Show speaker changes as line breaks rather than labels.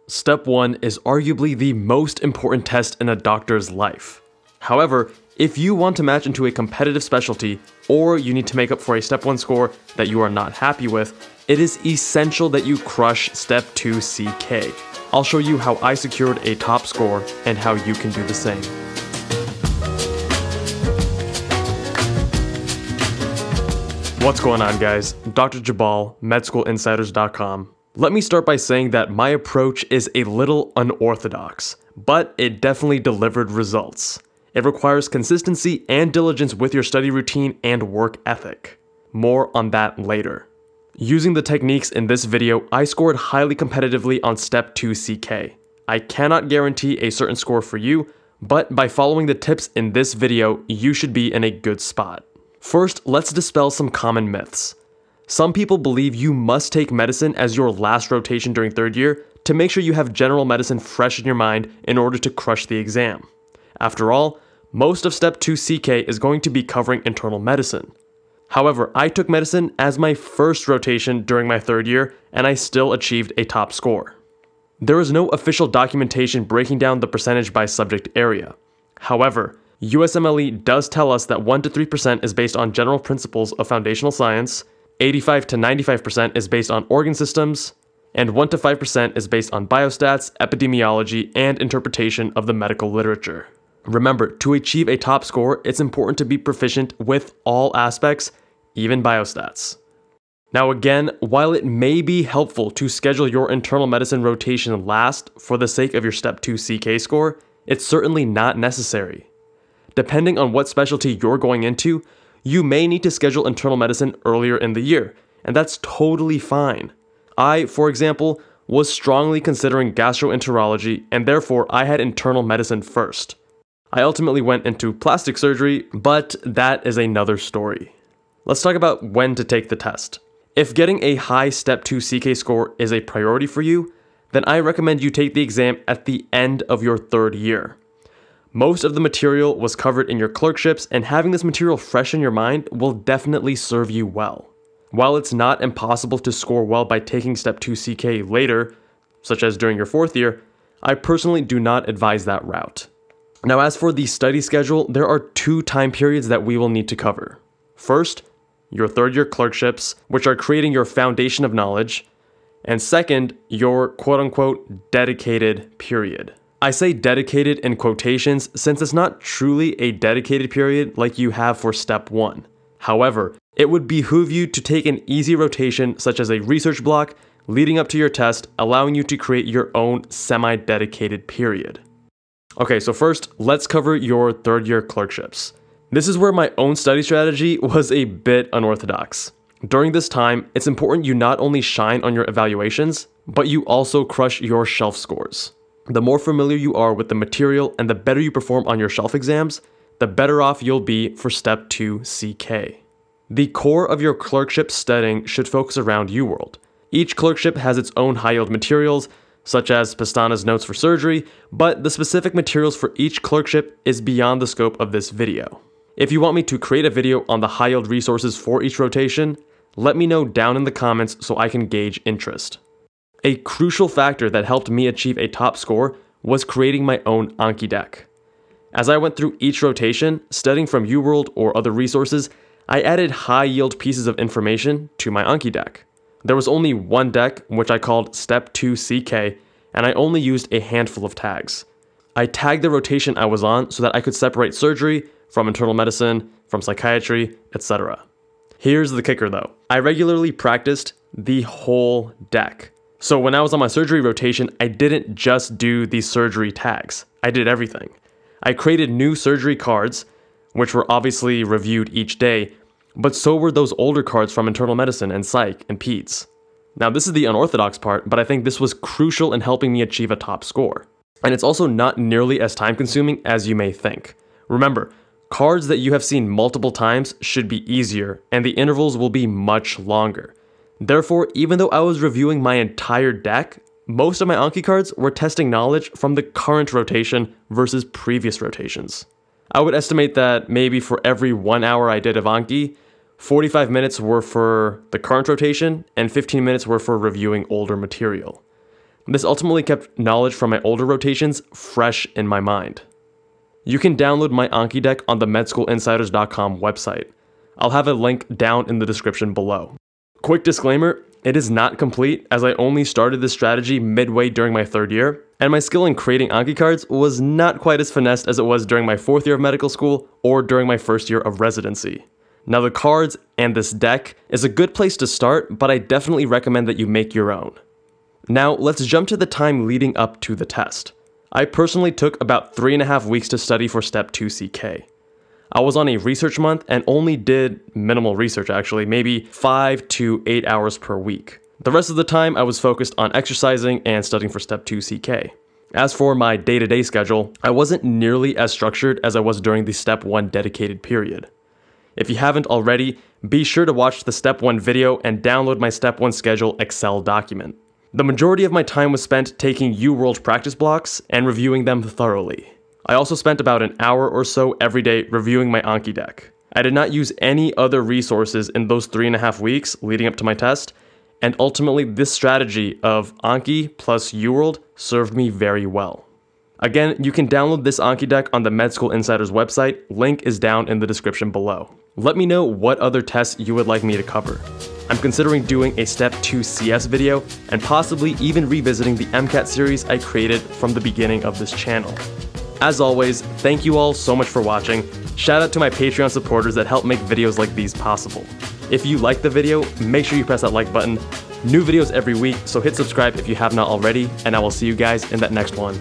Step 1 is arguably the most important test in a doctor's life. However, if you want to match into a competitive specialty, or you need to make up for a Step 1 score that you are not happy with, it is essential that you crush Step 2 CK. I'll show you how I secured a top score and how you can do the same. What's going on, guys? Dr. Jabal, MedSchoolInsiders.com. Let me start by saying that my approach is a little unorthodox, but it definitely delivered results. It requires consistency and diligence with your study routine and work ethic. More on that later. Using the techniques in this video, I scored highly competitively on Step 2 CK. I cannot guarantee a certain score for you, but by following the tips in this video, you should be in a good spot. First, let's dispel some common myths. Some people believe you must take medicine as your last rotation during third year to make sure you have general medicine fresh in your mind in order to crush the exam. After all, most of Step 2 CK is going to be covering internal medicine. However, I took medicine as my first rotation during my third year, and I still achieved a top score. There is no official documentation breaking down the percentage by subject area. However, USMLE does tell us that 1 to 3% is based on general principles of foundational science, 85 to 95% is based on organ systems, and 1 to 5% is based on biostats, epidemiology, and interpretation of the medical literature. Remember, to achieve a top score, it's important to be proficient with all aspects, even biostats. Now again, while it may be helpful to schedule your internal medicine rotation last for the sake of your Step 2 CK score, it's certainly not necessary. Depending on what specialty you're going into, you may need to schedule internal medicine earlier in the year, and that's totally fine. I, for example, was strongly considering gastroenterology, and therefore I had internal medicine first. I ultimately went into plastic surgery, but that is another story. Let's talk about when to take the test. If getting a high Step 2 CK score is a priority for you, then I recommend you take the exam at the end of your third year. Most of the material was covered in your clerkships, and having this material fresh in your mind will definitely serve you well. While it's not impossible to score well by taking Step 2 CK later, such as during your fourth year, I personally do not advise that route. Now, as for the study schedule, there are 2 time periods that we will need to cover. First, your third year clerkships, which are creating your foundation of knowledge, and second, your quote-unquote dedicated period. I say dedicated in quotations since it's not truly a dedicated period like you have for Step 1. However, it would behoove you to take an easy rotation such as a research block leading up to your test, allowing you to create your own semi-dedicated period. Okay, so first, let's cover your third year clerkships. This is where my own study strategy was a bit unorthodox. During this time, it's important you not only shine on your evaluations, but you also crush your shelf scores. The more familiar you are with the material and the better you perform on your shelf exams, the better off you'll be for Step 2 CK. The core of your clerkship studying should focus around UWorld. Each clerkship has its own high-yield materials, such as Pestana's notes for surgery, but the specific materials for each clerkship is beyond the scope of this video. If you want me to create a video on the high-yield resources for each rotation, let me know down in the comments so I can gauge interest. A crucial factor that helped me achieve a top score was creating my own ANKI deck. As I went through each rotation, studying from UWorld or other resources, I added high-yield pieces of information to my ANKI deck. There was only one deck, which I called Step 2 CK, and I only used a handful of tags. I tagged the rotation I was on so that I could separate surgery from internal medicine, from psychiatry, etc. Here's the kicker though. I regularly practiced the whole deck. So when I was on my surgery rotation, I didn't just do the surgery tags. I did everything. I created new surgery cards, which were obviously reviewed each day, but so were those older cards from internal medicine and psych and peds. Now this is the unorthodox part, but I think this was crucial in helping me achieve a top score. And it's also not nearly as time consuming as you may think. Remember, cards that you have seen multiple times should be easier, and the intervals will be much longer. Therefore, even though I was reviewing my entire deck, most of my ANKI cards were testing knowledge from the current rotation versus previous rotations. I would estimate that maybe for every 1 hour I did of ANKI, 45 minutes were for the current rotation and 15 minutes were for reviewing older material. This ultimately kept knowledge from my older rotations fresh in my mind. You can download my ANKI deck on the medschoolinsiders.com website. I'll have a link down in the description below. Quick disclaimer, it is not complete as I only started this strategy midway during my 3rd year, and my skill in creating ANKI cards was not quite as finessed as it was during my 4th year of medical school or during my 1st year of residency. Now the cards and this deck is a good place to start, but I definitely recommend that you make your own. Now let's jump to the time leading up to the test. I personally took about 3.5 weeks to study for Step 2 CK. I was on a research month and only did minimal research actually, maybe 5 to 8 hours per week. The rest of the time I was focused on exercising and studying for Step 2 CK. As for my day-to-day schedule, I wasn't nearly as structured as I was during the Step 1 dedicated period. If you haven't already, be sure to watch the Step 1 video and download my Step 1 schedule Excel document. The majority of my time was spent taking UWorld practice blocks and reviewing them thoroughly. I also spent about an hour or so every day reviewing my ANKI deck. I did not use any other resources in those 3.5 weeks leading up to my test, and ultimately this strategy of ANKI plus UWorld served me very well. Again, you can download this ANKI deck on the Med School Insiders website, link is down in the description below. Let me know what other tests you would like me to cover. I'm considering doing a Step 2 CS video and possibly even revisiting the MCAT series I created from the beginning of this channel. As always, thank you all so much for watching. Shout out to my Patreon supporters that help make videos like these possible. If you liked the video, make sure you press that like button. New videos every week, so hit subscribe if you have not already, and I will see you guys in that next one.